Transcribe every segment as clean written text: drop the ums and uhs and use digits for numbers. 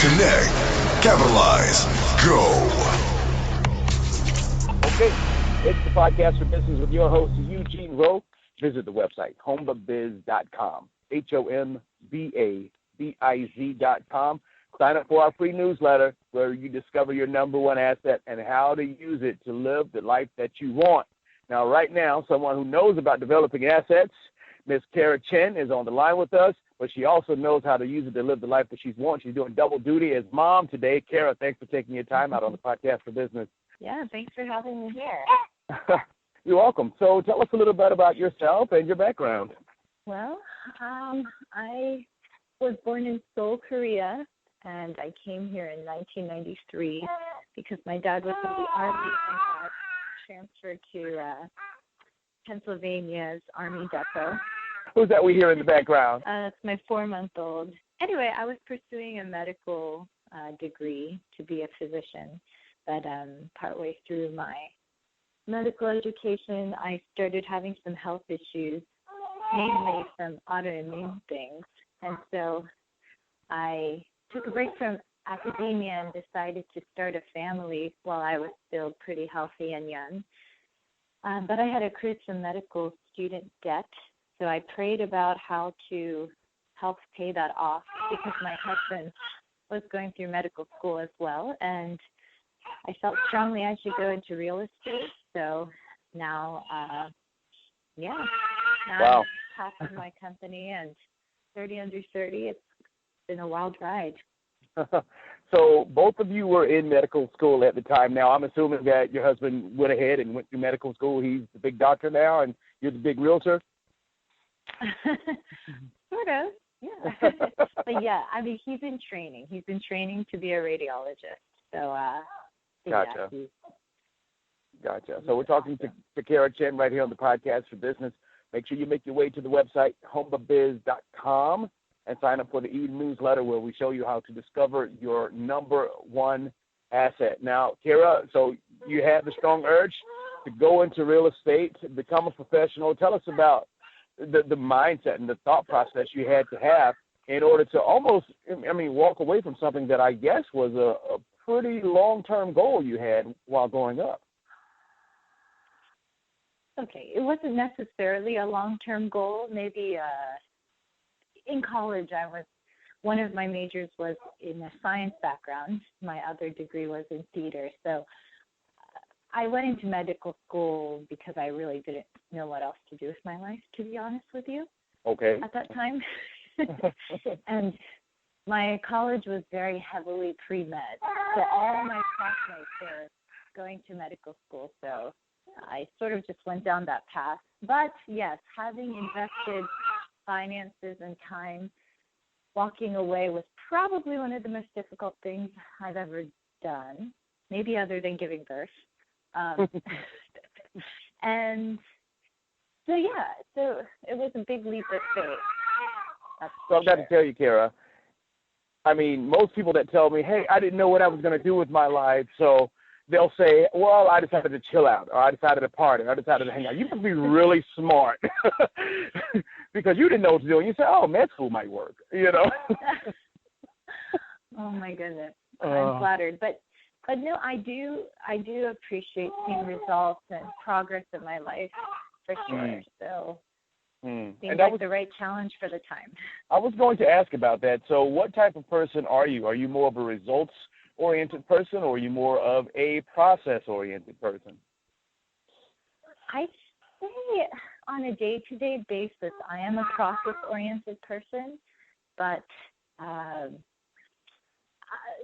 Connect. Capitalize. Go. Okay, it's the podcast for business with your host, Eugene Rowe. Visit the website, hombabiz.com, HOMBABIZ.com. Sign up for our free newsletter where you discover your number one asset and how to use it to live the life that you want. Now, right now, someone who knows about developing assets, Miss Kara Chen, is on the line with us, but she also knows how to use it to live the life that she wants. She's doing double duty as mom today. Kara, thanks for taking your time out on the podcast for business. Yeah, thanks for having me here. You're welcome. So tell us a little bit about yourself and your background. Well, I was born in Seoul, Korea, and I came here in 1993 because my dad was in the Army and got transferred to Pennsylvania's Army Depot. Who's that we hear in the background? It's my 4-month-old. Anyway, I was pursuing a medical degree to be a physician, but partway through my medical education, I started having some health issues, mainly some autoimmune things, and so I took a break from academia and decided to start a family while I was still pretty healthy and young. But I had accrued some medical student debt, so I prayed about how to help pay that off because my husband was going through medical school as well, and I felt strongly I should go into real estate. So now, now Wow. I'm top of my company and 30 under 30. It's been a wild ride. So both of you were in medical school at the time. Now, I'm assuming that your husband went ahead and went through medical school. He's the big doctor now, and you're the big realtor? Sort of, yeah. But, yeah, I mean, he's in training. He's in training to be a radiologist. So, Gotcha. Yeah, Gotcha. So we're talking to Kara Chen right here on the podcast for business. Make sure you make your way to the website, hombabiz.com, and sign up for the e-newsletter where we show you how to discover your number one asset. Now, Kara, so you had the strong urge to go into real estate, to become a professional. Tell us about the mindset and the thought process you had to have in order to almost, walk away from something that I guess was a pretty long-term goal you had while growing up. Okay, it wasn't necessarily a long-term goal. Maybe in college, one of my majors was in a science background. My other degree was in theater. So I went into medical school because I really didn't know what else to do with my life, to be honest with you. Okay. At that time. And my college was very heavily pre-med. So all my classmates were going to medical school. So I sort of just went down that path. But, yes, having invested finances and time, walking away was probably one of the most difficult things I've ever done, maybe other than giving birth. And so it was a big leap of faith. So I've got to tell you, Kara, most people that tell me, hey, I didn't know what I was going to do with my life, so they'll say, well, I decided to chill out, or I decided to party, or I decided to hang out. You must be really smart because you didn't know what to do. And you say, oh, med school might work, Oh, my goodness. I'm flattered. But no, I do appreciate seeing results and progress in my life for sure. So seems like the right challenge for the time. I was going to ask about that. So what type of person are you? Are you more of a results-oriented person, or are you more of a process-oriented person? I say on a day-to-day basis, I am a process-oriented person, but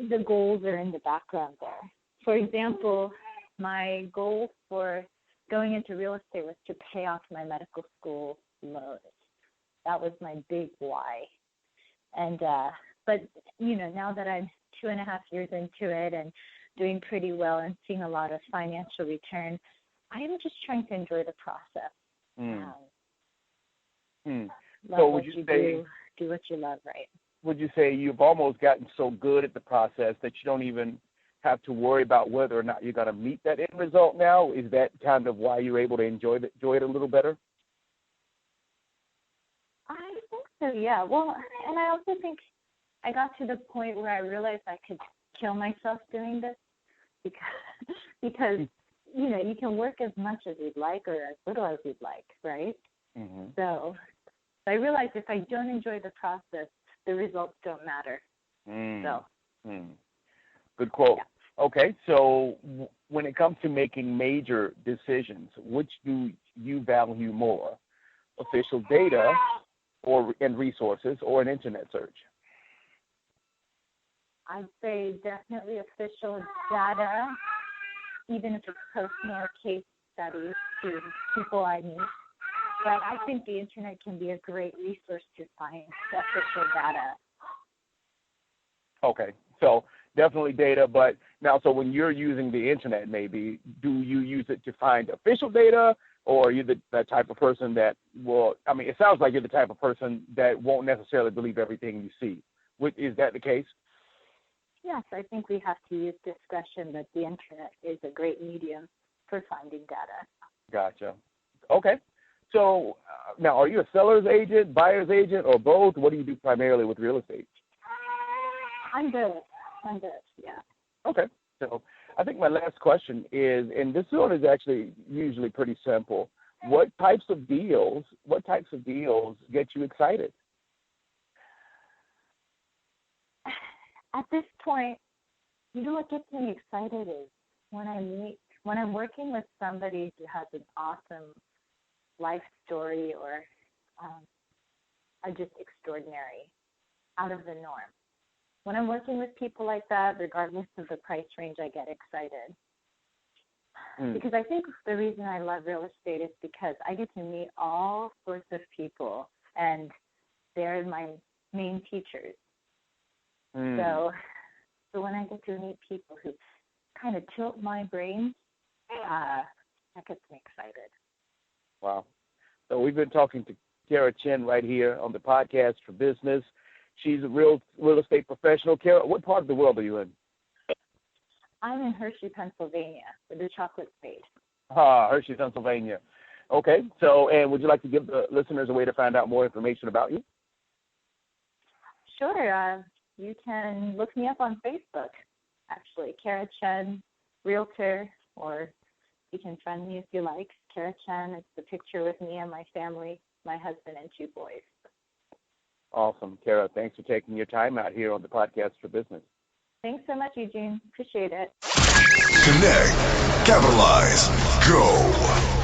the goals are in the background there. For example, my goal for going into real estate was to pay off my medical school loans. That was my big why. And but now that I'm 2.5 years into it and doing pretty well and seeing a lot of financial return, I am just trying to enjoy the process. Love So what you do what you love, right? Would you say you've almost gotten so good at the process that you don't even have to worry about whether or not you're going to meet that end result now? Is that kind of why you're able to enjoy it a little better? I think so, yeah. Well, and I also think I got to the point where I realized I could kill myself doing this because you can work as much as you'd like or as little as you'd like, right? Mm-hmm. So I realized if I don't enjoy the process, the results don't matter. Good quote. Yeah. Okay, so when it comes to making major decisions, which do you value more, official data and resources or an internet search? I'd say definitely official data, even if it's personal case studies to people I meet. But I think the internet can be a great resource to find the official data. Okay, so definitely data, but now, so when you're using the internet, maybe, do you use it to find official data, or are you the type of person that will, it sounds like you're the type of person that won't necessarily believe everything you see. Is that the case? Yes, I think we have to use discretion that the internet is a great medium for finding data. Gotcha. Okay. So now, are you a seller's agent, buyer's agent, or both? What do you do primarily with real estate? I'm good, yeah. Okay. So I think my last question is, and this one is actually usually pretty simple. What types of deals get you excited? At this point, what gets me excited is when I'm working with somebody who has an awesome life story or are just extraordinary, out of the norm. When I'm working with people like that, regardless of the price range, I get excited. Because I think the reason I love real estate is because I get to meet all sorts of people, and they're my main teachers. So when I get to meet people who kind of tilt my brain, that gets me excited. Wow. So we've been talking to Kara Chen right here on the podcast for business. She's a real estate professional. Kara, what part of the world are you in? I'm in Hershey, Pennsylvania, with the chocolate state. Hershey, Pennsylvania. Okay. So, and would you like to give the listeners a way to find out more information about you? Sure. You can look me up on Facebook, actually, Kara Chen, realtor, or you can friend me if you like. Kara Chen, it's the picture with me and my family, my husband and 2 boys. Awesome. Kara, thanks for taking your time out here on the podcast for business. Thanks so much, Eugene. Appreciate it. Connect, capitalize, go.